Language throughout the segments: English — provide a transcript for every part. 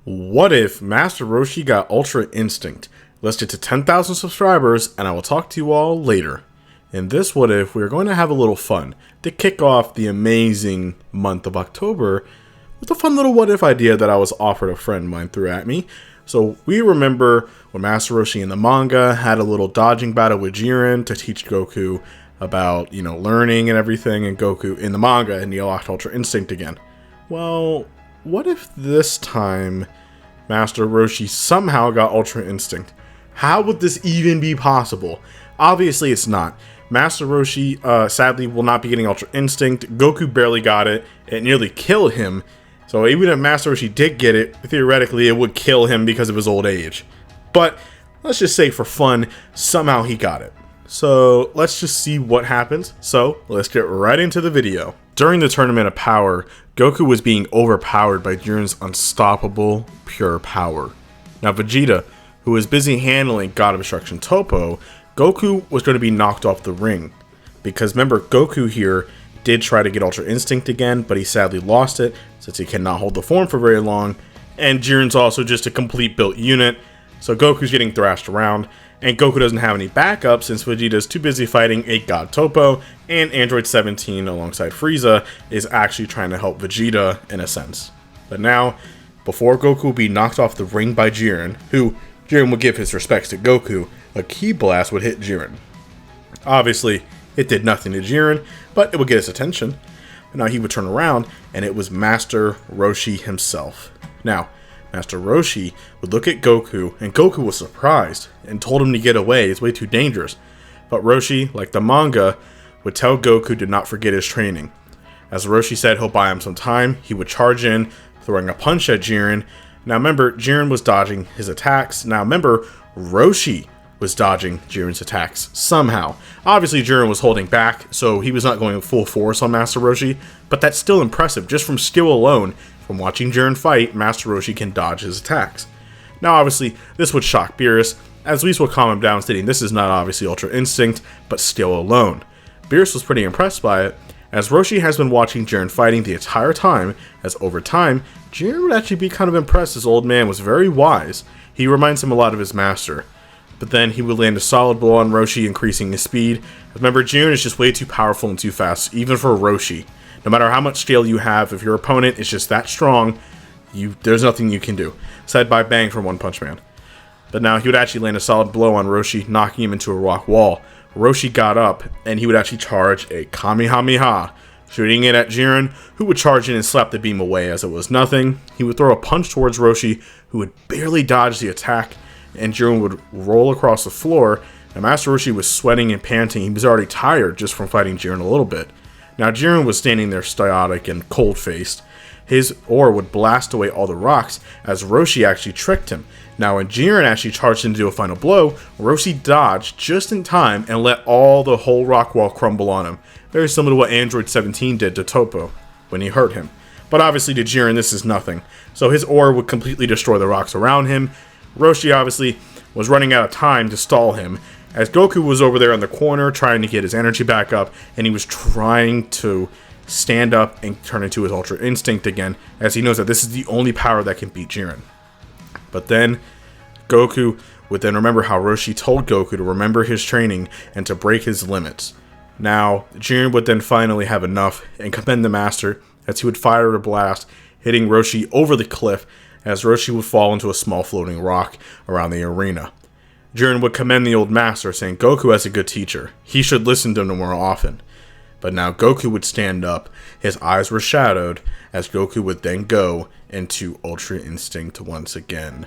What if Master Roshi got Ultra Instinct? Let's get to 10,000 subscribers and I will talk to you all later. In this What If, we're going to have a little fun to kick off the amazing month of October with a fun little what if idea that I was offered a friend of mine threw at me. So we remember when Master Roshi in the manga had a little dodging battle with Jiren to teach Goku about, learning and everything, and Goku in the manga and he lost Ultra Instinct again. Well, what if this time Master Roshi somehow got Ultra Instinct? How would this even be possible? Obviously it's not. Master Roshi sadly will not be getting Ultra Instinct. Goku barely got it. It nearly killed him. So even if Master Roshi did get it, theoretically it would kill him because of his old age. But let's just say for fun, somehow he got it. So let's just see what happens. So let's get right into the video. During the Tournament of Power, Goku was being overpowered by Jiren's unstoppable pure power. Now Vegeta, who was busy handling God of Destruction Toppo, Goku was going to be knocked off the ring. Because remember, Goku here did try to get Ultra Instinct again, but he sadly lost it since he cannot hold the form for very long. And Jiren's also just a complete built unit, so Goku's getting thrashed around. And Goku doesn't have any backup since Vegeta's too busy fighting a God Toppo, and Android 17 alongside Frieza is actually trying to help Vegeta in a sense. But now, before Goku will be knocked off the ring by Jiren, who Jiren would give his respects to Goku, a Ki Blast would hit Jiren. Obviously, it did nothing to Jiren, but it would get his attention. But now he would turn around, and it was Master Roshi himself. Now, Master Roshi would look at Goku, and Goku was surprised, and told him to get away, it's way too dangerous. But Roshi, like the manga, would tell Goku to not forget his training. As Roshi said he'll buy him some time, he would charge in, throwing a punch at Jiren. Now remember, Jiren was dodging his attacks. Now remember, Roshi was dodging Jiren's attacks somehow. Obviously Jiren was holding back, so he was not going full force on Master Roshi, but that's still impressive. Just from skill alone, from watching Jiren fight, Master Roshi can dodge his attacks. Now obviously, this would shock Beerus, as Whis will calm him down stating this is not obviously Ultra Instinct, but skill alone. Beerus was pretty impressed by it, as Roshi has been watching Jiren fighting the entire time, as over time, Jiren would actually be kind of impressed. This old man was very wise. He reminds him a lot of his master. But then he would land a solid blow on Roshi, increasing his speed. Remember, Jiren is just way too powerful and too fast, even for Roshi. No matter how much scale you have, if your opponent is just that strong, there's nothing you can do. Said by bang from One Punch Man. But now he would actually land a solid blow on Roshi, knocking him into a rock wall. Roshi got up, and he would actually charge a Kamehameha, shooting it at Jiren, who would charge in and slap the beam away as it was nothing. He would throw a punch towards Roshi, who would barely dodge the attack, and Jiren would roll across the floor. Now Master Roshi was sweating and panting. He was already tired just from fighting Jiren a little bit. Now Jiren was standing there stoic and cold-faced. His ore would blast away all the rocks as Roshi actually tricked him. Now when Jiren actually charged in to do a final blow, Roshi dodged just in time and let the whole rock wall crumble on him. Very similar to what Android 17 did to Toppo when he hurt him. But obviously to Jiren this is nothing. So his ore would completely destroy the rocks around him. Roshi obviously was running out of time to stall him, as Goku was over there in the corner trying to get his energy back up, and he was trying to stand up and turn into his Ultra Instinct again, as he knows that this is the only power that can beat Jiren. But then Goku would then remember how Roshi told Goku to remember his training and to break his limits. Now Jiren would then finally have enough and commend the master, as he would fire a blast, hitting Roshi over the cliff, as Roshi would fall into a small floating rock around the arena. Jiren would commend the old master, saying Goku is a good teacher. He should listen to him more often. But now Goku would stand up. His eyes were shadowed, as Goku would then go into Ultra Instinct once again.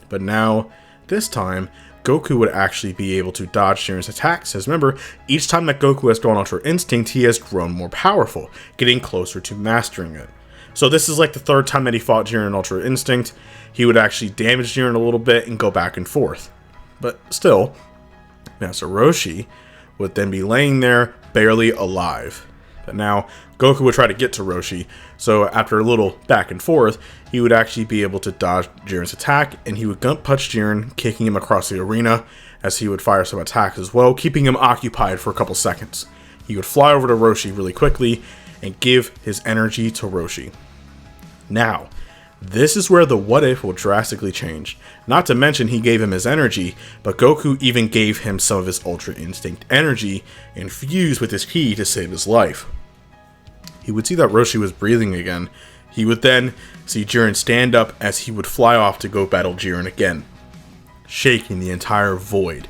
But now, this time, Goku would actually be able to dodge Jiren's attacks, as remember, each time that Goku has gone Ultra Instinct, he has grown more powerful, getting closer to mastering it. So this is like the third time that he fought Jiren in Ultra Instinct. He would actually damage Jiren a little bit and go back and forth. But still, Master Roshi would then be laying there, barely alive. But now, Goku would try to get to Roshi, so after a little back and forth, he would actually be able to dodge Jiren's attack, and he would gut punch Jiren, kicking him across the arena, as he would fire some attacks as well, keeping him occupied for a couple seconds. He would fly over to Roshi really quickly, and give his energy to Roshi. Now, This is where the what if will drastically change. Not to mention he gave him his energy, but Goku even gave him some of his Ultra Instinct energy infused with his ki to save his life. He would see that Roshi was breathing again. He would then see Jiren stand up as he would fly off to go battle Jiren again, shaking the entire void.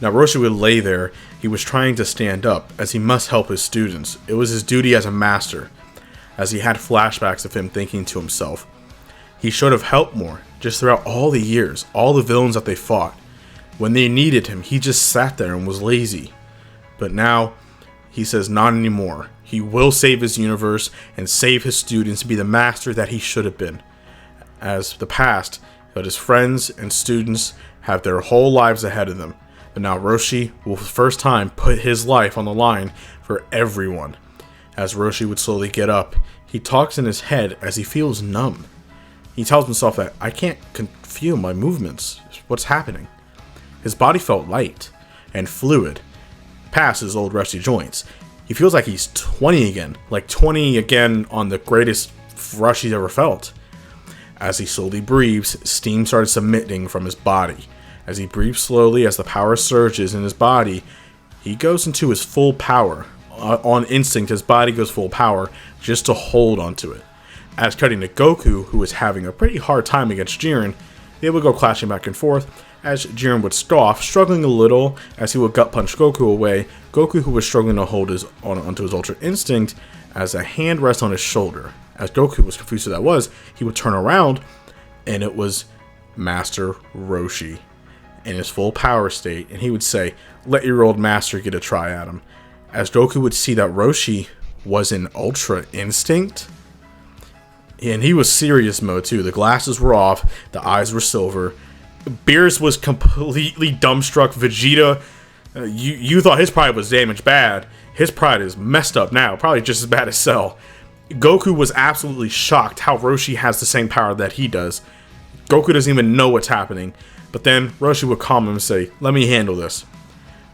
Now Roshi would lay there. He was trying to stand up as he must help his students. It was his duty as a master, as he had flashbacks of him thinking to himself, he should have helped more, just throughout all the years, all the villains that they fought. When they needed him, he just sat there and was lazy. But now, he says not anymore. He will save his universe and save his students to be the master that he should have been. As the past, but his friends and students have their whole lives ahead of them. But now Roshi will for the first time put his life on the line for everyone. As Roshi would slowly get up, he talks in his head as he feels numb. He tells himself that I can't feel my movements. What's happening? His body felt light and fluid, past his old rusty joints. He feels like he's 20 again, like 20 again on the greatest rush he's ever felt. As he slowly breathes, steam started submitting from his body. As he breathes slowly, as the power surges in his body, he goes into his full power. On instinct, his body goes full power just to hold onto it. As cutting to Goku, who was having a pretty hard time against Jiren, they would go clashing back and forth, as Jiren would scoff, struggling a little as he would gut punch Goku away. Goku, who was struggling to hold onto his Ultra Instinct, as a hand rests on his shoulder. As Goku was confused who that was, he would turn around, and it was Master Roshi in his full power state, and he would say, "Let your old master get a try at him." As Goku would see that Roshi was in Ultra Instinct, and he was serious mode too. The glasses were off, the eyes were silver. Beerus was completely dumbstruck. Vegeta, you thought his pride was damaged bad. His pride is messed up now, probably just as bad as Cell. Goku was absolutely shocked how Roshi has the same power that he does. Goku doesn't even know what's happening. But then Roshi would calm him and say, "Let me handle this."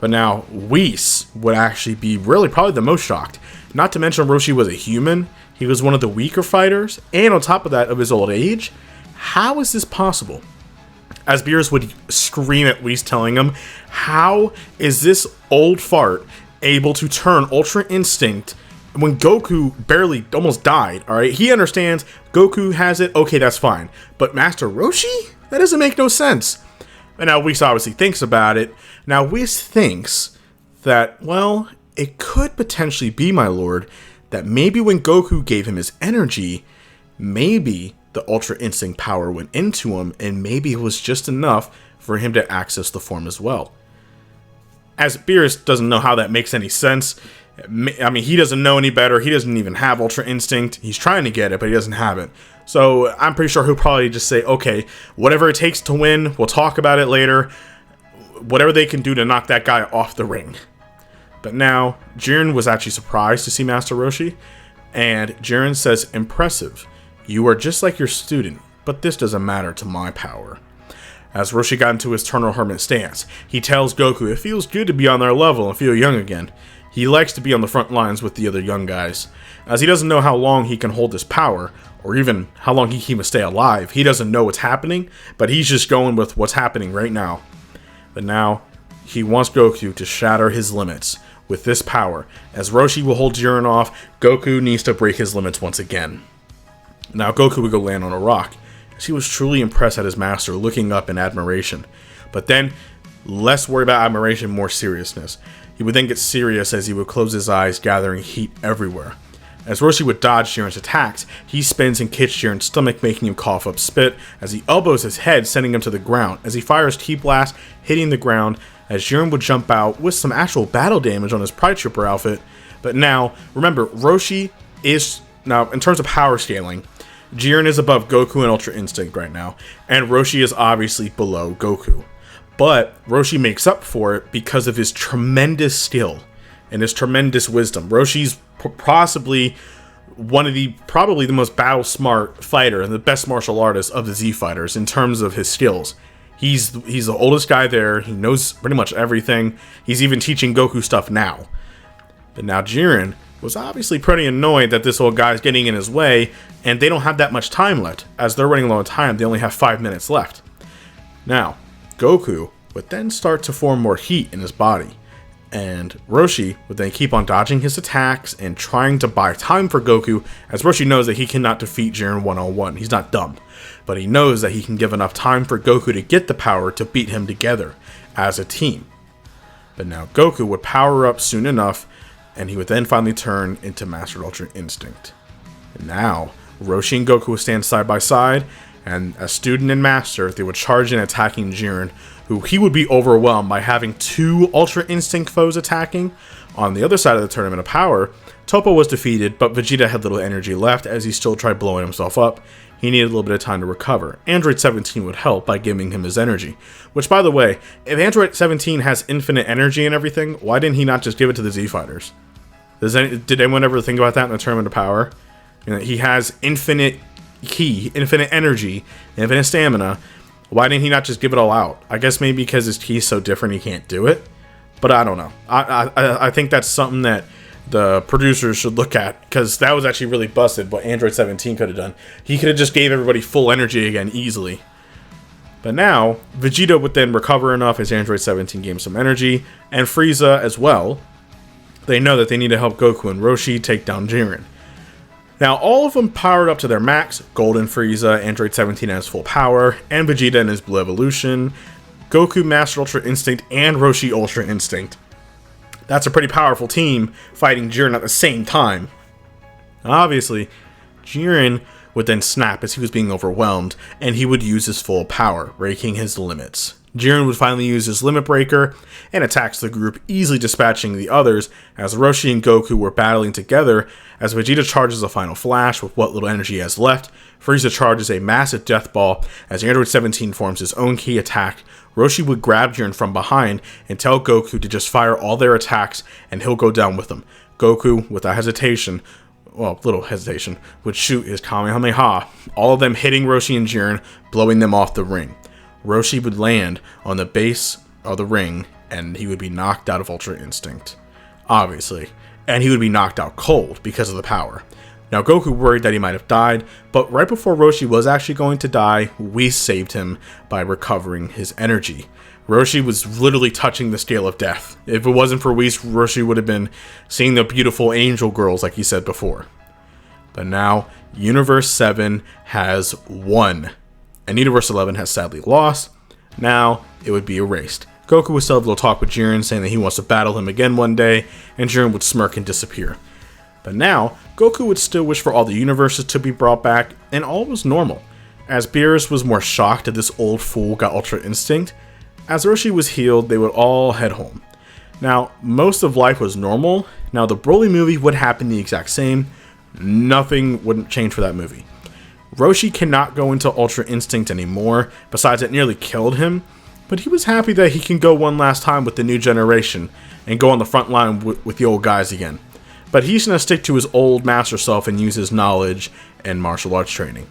But now Whis would actually be really probably the most shocked. Not to mention Roshi was a human. He was one of the weaker fighters, and on top of that, of his old age. How is this possible? As Beerus would scream at Whis, telling him, how is this old fart able to turn Ultra Instinct when Goku barely almost died? Alright, he understands Goku has it, okay, that's fine. But Master Roshi? That doesn't make no sense. And now Whis obviously thinks about it. Now Whis thinks that, well, it could potentially be, my lord, that maybe when Goku gave him his energy, maybe the Ultra Instinct power went into him, and maybe it was just enough for him to access the form as well. As Beerus doesn't know how that makes any sense. I mean, he doesn't know any better. He doesn't even have Ultra Instinct. He's trying to get it, but he doesn't have it. So I'm pretty sure he'll probably just say, okay, whatever it takes to win, we'll talk about it later. Whatever they can do to knock that guy off the ring. But now, Jiren was actually surprised to see Master Roshi, and Jiren says, "Impressive. You are just like your student, but this doesn't matter to my power." As Roshi got into his Eternal Hermit stance, he tells Goku it feels good to be on their level and feel young again. He likes to be on the front lines with the other young guys, as he doesn't know how long he can hold this power, or even how long he can even stay alive. He doesn't know what's happening, but he's just going with what's happening right now. But now, he wants Goku to shatter his limits with this power. As Roshi will hold Jiren off, Goku needs to break his limits once again. Now Goku would go land on a rock, as he was truly impressed at his master, looking up in admiration. But then, less worry about admiration, more seriousness. He would then get serious as he would close his eyes, gathering heat everywhere. As Roshi would dodge Jiren's attacks, he spins and kicks Jiren's stomach, making him cough up spit, as he elbows his head, sending him to the ground, as he fires T-Blast, hitting the ground, as Jiren would jump out with some actual battle damage on his Pride Trooper outfit. But now, remember, Roshi is, now in terms of power scaling, Jiren is above Goku and Ultra Instinct right now, and Roshi is obviously below Goku. But Roshi makes up for it because of his tremendous skill and his tremendous wisdom. Roshi's possibly probably the most battle smart fighter and the best martial artist of the Z fighters in terms of his skills. He's the oldest guy there. He knows pretty much everything. He's even teaching Goku stuff now. But now Jiren was obviously pretty annoyed that this old guy's getting in his way, and they don't have that much time left. As they're running low on time, they only have 5 minutes left. Now, Goku would then start to form more heat in his body, and Roshi would then keep on dodging his attacks and trying to buy time for Goku, as Roshi knows that he cannot defeat Jiren one-on-one. He's not dumb, but he knows that he can give enough time for Goku to get the power to beat him together as a team. But now Goku would power up soon enough, and he would then finally turn into Master Ultra Instinct. And now, Roshi and Goku would stand side by side, and as student and master, they would charge in attacking Jiren, who he would be overwhelmed by having 2 Ultra Instinct foes attacking. On the other side of the Tournament of Power, T.O.P was defeated, but Vegeta had little energy left as he still tried blowing himself up. He needed a little bit of time to recover. Android 17 would help by giving him his energy. Which, by the way, if Android 17 has infinite energy and everything, why didn't he not just give it to the Z Fighters? Did anyone ever think about that in the Tournament of Power? You know, he has infinite ki, infinite energy, infinite stamina. Why didn't he not just give it all out? I guess maybe because his ki is so different he can't do it. But I don't know. I think that's something that the producers should look at, because that was actually really busted what Android 17 could have done. He could have just gave everybody full energy again easily. But now, Vegeta would then recover enough as Android 17 gave him some energy, and Frieza as well. They know that they need to help Goku and Roshi take down Jiren. Now, all of them powered up to their max. Golden Frieza, Android 17 has full power, and Vegeta in his Blue Evolution, Goku Master Ultra Instinct, and Roshi Ultra Instinct. That's a pretty powerful team fighting Jiren at the same time. Obviously, Jiren would then snap as he was being overwhelmed, and he would use his full power, breaking his limits. Jiren would finally use his limit breaker and attacks the group, easily dispatching the others as Roshi and Goku were battling together. As Vegeta charges a final flash with what little energy he has left, Frieza charges a massive death ball as Android 17 forms his own key attack. Roshi would grab Jiren from behind and tell Goku to just fire all their attacks and he'll go down with them. Goku, without hesitation, little hesitation, would shoot his Kamehameha, all of them hitting Roshi and Jiren, blowing them off the ring. Roshi would land on the base of the ring, and he would be knocked out of Ultra Instinct. Obviously. And he would be knocked out cold because of the power. Now, Goku worried that he might have died, but right before Roshi was actually going to die, Whis saved him by recovering his energy. Roshi was literally touching the scale of death. If it wasn't for Whis, Roshi would have been seeing the beautiful angel girls like he said before. But now, Universe 7 has won. And Universe 11 has sadly lost. Now, it would be erased. Goku would still have a little talk with Jiren, saying that he wants to battle him again one day, and Jiren would smirk and disappear. But now, Goku would still wish for all the universes to be brought back, and all was normal. As Beerus was more shocked that this old fool got Ultra Instinct, as Roshi was healed, they would all head home. Now, most of life was normal. Now, the Broly movie would happen the exact same. Nothing wouldn't change for that movie. Roshi cannot go into Ultra Instinct anymore, besides it nearly killed him, but he was happy that he can go one last time with the new generation and go on the front line with the old guys again. But he's going to stick to his old master self and use his knowledge and martial arts training.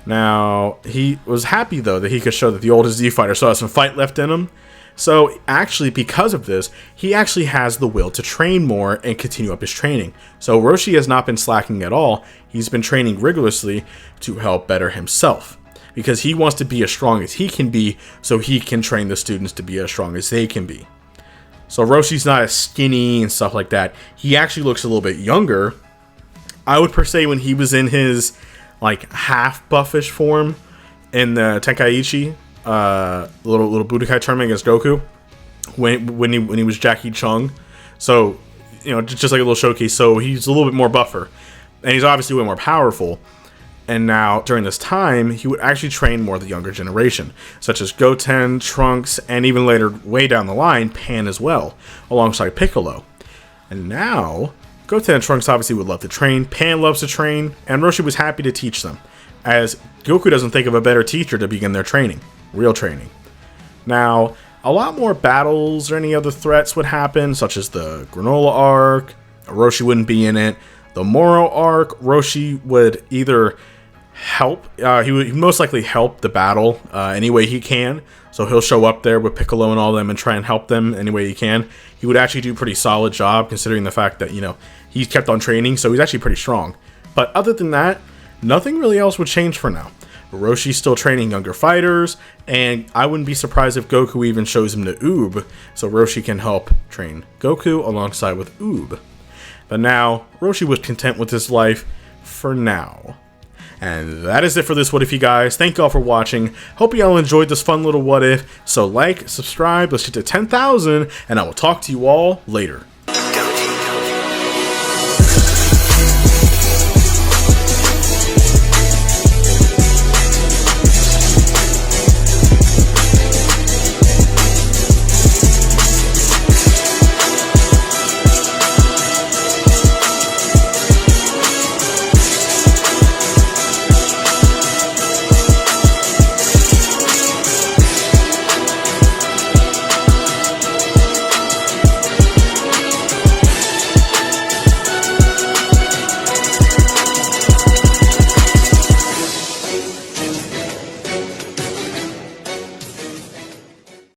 Now, he was happy though that he could show that the old Z fighter still has some fight left in him. So actually, because of this, he actually has the will to train more and continue up his training. So Roshi has not been slacking at all. He's been training rigorously to help better himself, because he wants to be as strong as he can be so he can train the students to be as strong as they can be. So Roshi's not as skinny and stuff like that. He actually looks a little bit younger. I would per se when he was in his like half buffish form in the Tenkaichi little Budokai tournament against Goku when he was Jackie Chung. So, you know, just like a little showcase. So he's a little bit more buffer, and he's obviously way more powerful. And now during this time, he would actually train more of the younger generation, such as Goten, Trunks, and even later, way down the line, Pan as well, alongside Piccolo. And now, Goten and Trunks obviously would love to train, Pan loves to train, and Roshi was happy to teach them, as Goku doesn't think of a better teacher to begin their training, real training. Now, a lot more battles or any other threats would happen, such as the Granola arc. Roshi wouldn't be in it. The Moro arc, Roshi would either help. He would most likely help the battle any way he can. So he'll show up there with Piccolo and all them and try and help them any way he can. He would actually do a pretty solid job considering the fact that, you know, he's kept on training, so he's actually pretty strong. But other than that, nothing really else would change for now. Roshi's still training younger fighters, and I wouldn't be surprised if Goku even shows him to Oob, so Roshi can help train Goku alongside with Oob. But now, Roshi was content with his life for now. And that is it for this What If, you guys. Thank you all for watching. Hope you all enjoyed this fun little What If. So like, subscribe, let's get to 10,000, and I will talk to you all later.